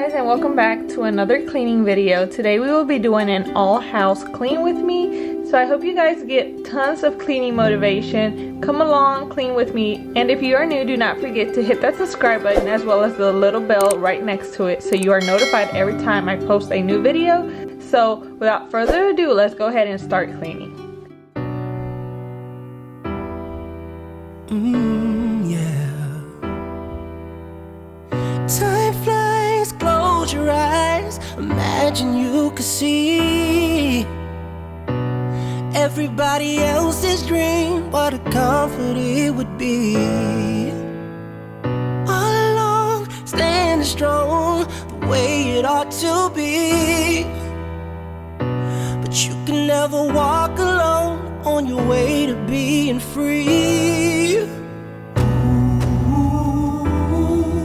guys, and welcome back to another cleaning video. Today we will be doing an all house clean with me. So I hope you guys get tons of cleaning motivation. Come along, clean with me. And if you are new, do not forget to hit that subscribe button as well as the little bell right next to it so you are notified every time I post a new video. So without further ado, let's go ahead and start cleaning. Time flies, close your eyes. Imagine you could see everybody else's dream. What a comfort it would be. All along, standing strong, the way it ought to be. But you can never walk alone on your way to being free.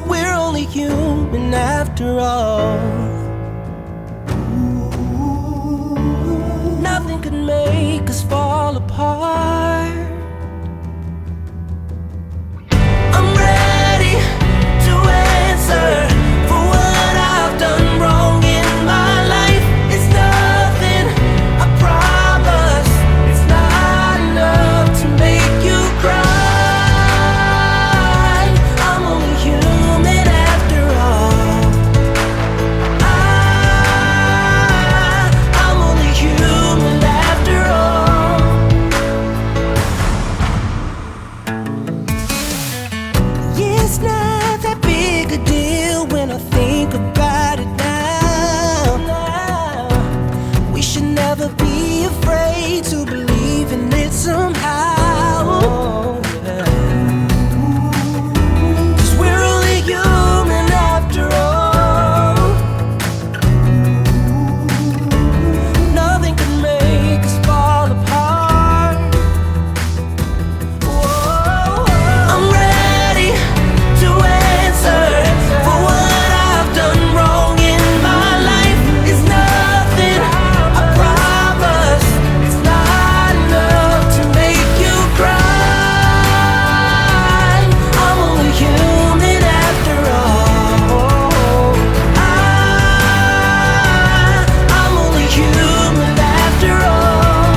We're only human after all. Nothing could make us fall apart. I'm ready to answer for what I've done wrong in my life. It's nothing, I promise. It's not enough to make you cry. I'm only human after all. I'm only human after all. Yeah, it's not that big a deal when I think about it now. We should never be afraid to believe in it somehow. 'Cause we're only human after all. Nothing can make us fall apart. Whoa. I'm ready to answer for what I've done wrong in my life. It's nothing, I promise. It's not enough to make you cry. I'm only human after all. I'm only human after all.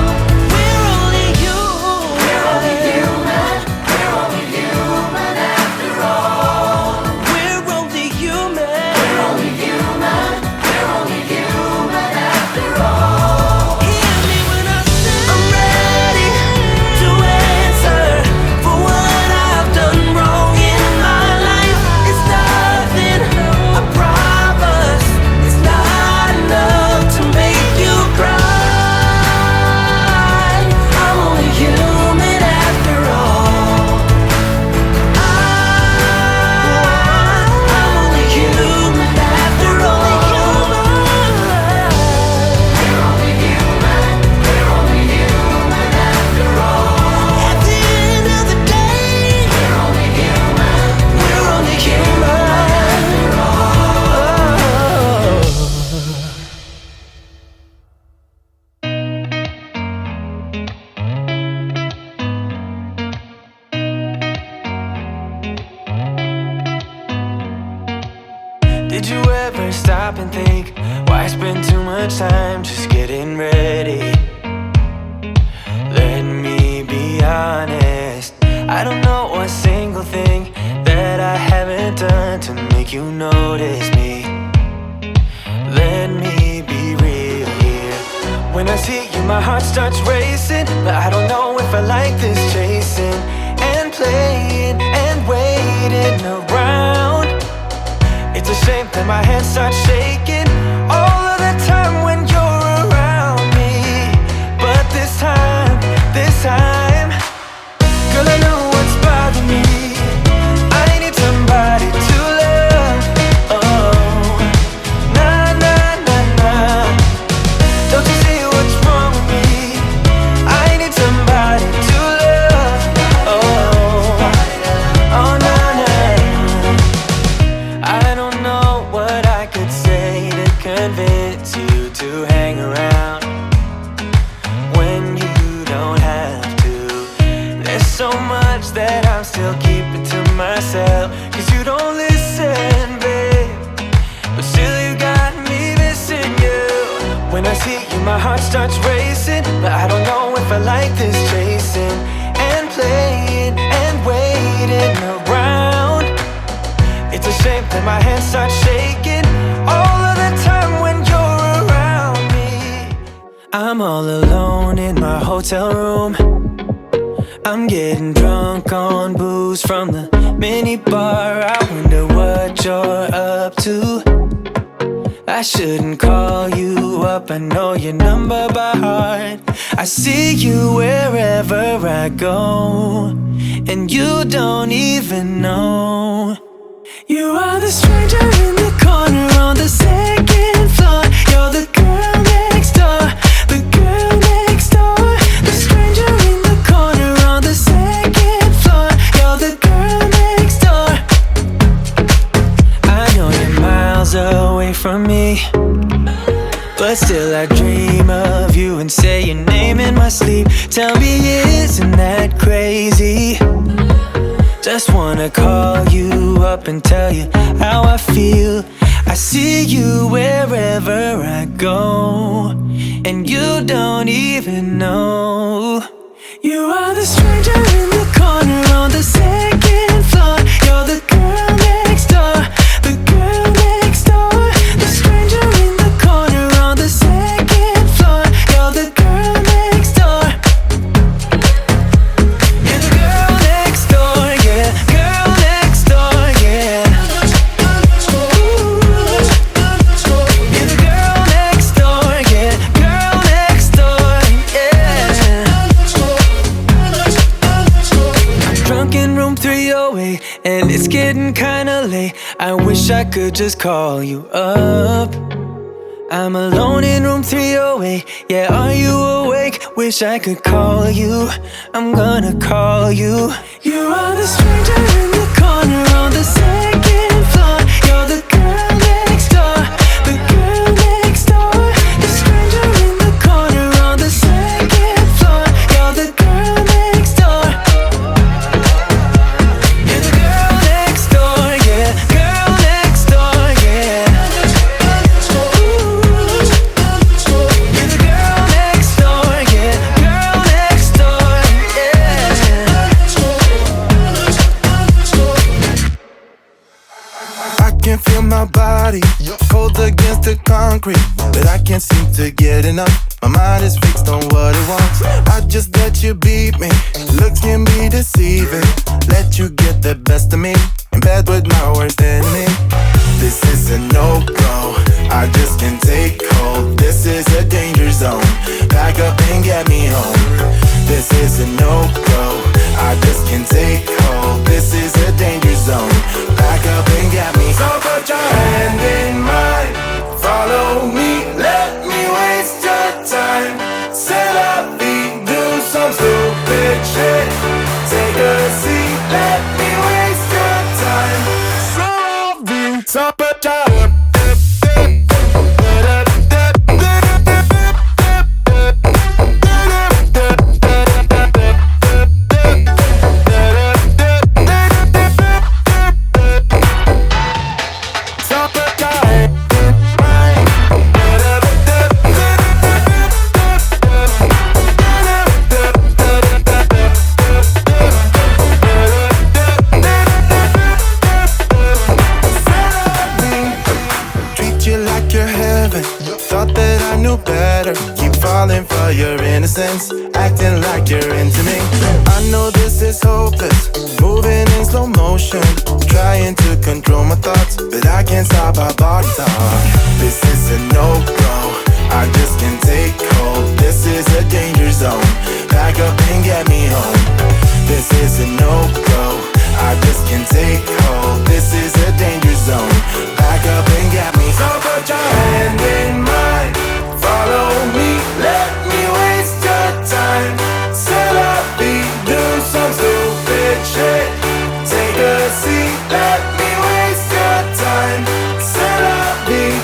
We're only human. We're only human. We're only human after all. We're only human. We're only human. We're only human after all. Hear me when I say I'm ready to answer for what I've done wrong in my life. It's nothing, I promise. It's not enough to make you cry. I'm only human after all. I'm only human after all. We're only human. We're only human after all. At the end of the day, we're only human. We're only human after all. Did you ever stop and think, why spend too much time just getting ready? Let me be honest, I don't know a single thing that I haven't done to make you notice me. Let me be real here. When I see you, my heart starts racing, but I don't know if I like this chasing and playing and waiting around. It's a shame that my hands start shaking all of the time when you're around me. But this time, girl, I know what's bothering me. I need somebody to love. Oh, nah, nah, nah, nah. Don't you see what's wrong with me? I need somebody to love. Oh, oh, nah, nah. I don't know what I could say to convince you to hang around when you don't have to. There's so much that I'm still keeping to myself, 'cause you don't listen, babe. But still my heart starts racing, but I don't know if I like this chasing and playing and waiting around. It's a shame that my hands start shaking all of the time when you're around me. I'm all alone in my hotel room. I'm getting drunk on booze from the mini bar. I wonder what you're up to. I shouldn't call you up, I know your number by heart. I see you wherever I go, and you don't even know. You are the stranger in the corner on the second floor. You're the girl next door, the girl next door. The stranger in the corner on the second floor. You're the girl next door. I know you're miles away from me, but still I dream of you and say your name in my sleep. Tell me, isn't that crazy? Just wanna call you up and tell you how I feel. I see you wherever I go, and you don't even know. You are the stranger in the corner on the second floor. You're the girl next door, the girl next door. The stranger in the corner on the second floor. You're the girl next door. You're the girl next door, yeah. Girl next door, yeah. You're the girl next door, yeah. Girl next door, yeah. I'm drunk in room 308, and it's getting kinda late. I wish I could just call you up. I'm alone in room 308, yeah, are you awake? Wish I could call you, I'm gonna call you. You are the stranger in the corner on the second floor. You're the girl next door, the girl next door. The stranger in the corner on the second floor. You're the girl next door. You're the girl next door, yeah. Girl next door, yeah. You're the girl next door, yeah. Girl next door, yeah. I can feel my body cold against the concrete, but I can't seem to get enough. My mind is fixed on what it wants. I just let you beat me. Looks can be deceiving. Let you get the best of me in bed with my worst enemy. This is a no-go. I just can't take hold. This is a danger zone. Back up and get me home. This is a no-go. I just can't take hold. This is a danger zone. Back up and get me home. So put your hand in mine. Follow me. Let me waste your time. Set up feet. Do some stupid shit. Take a seat. Let me waste your time. So put your acting like you're into me. I know this is hopeless, moving in slow motion, trying to control my thoughts, but I can't stop our body talk. This is a no-go, I just can't take hold. This is a danger zone, back up and get me home. This is a no-go, I just can't take hold. This is a danger zone, back up and get me home. So put your hand in mine, follow me, let me waste your time. Set up beat, do some stupid shit. Take a seat, let me waste your time. Set up beat.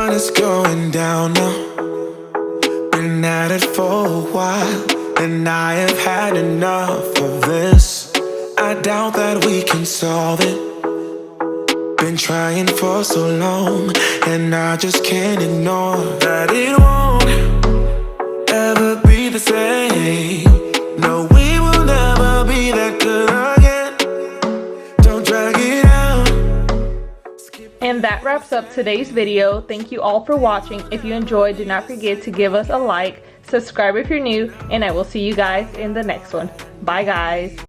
sun is going down now. Been at it for a while, and I have had enough of this. I doubt that we can solve it. Been trying for so long, and I just can't ignore that it won't ever be the same. No, we will never be that good again. Don't drag it out. And that wraps up today's video. Thank you all for watching. If you enjoyed, do not forget to give us a like, subscribe if you're new, and I will see you guys in the next one. Bye guys.